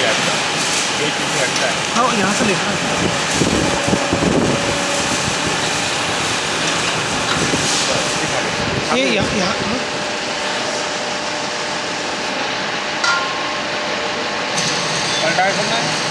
ये चीज़ हटता है। हाँ यहाँ से देखना ये यहाँ यहाँ हाँ। पलटा करना है।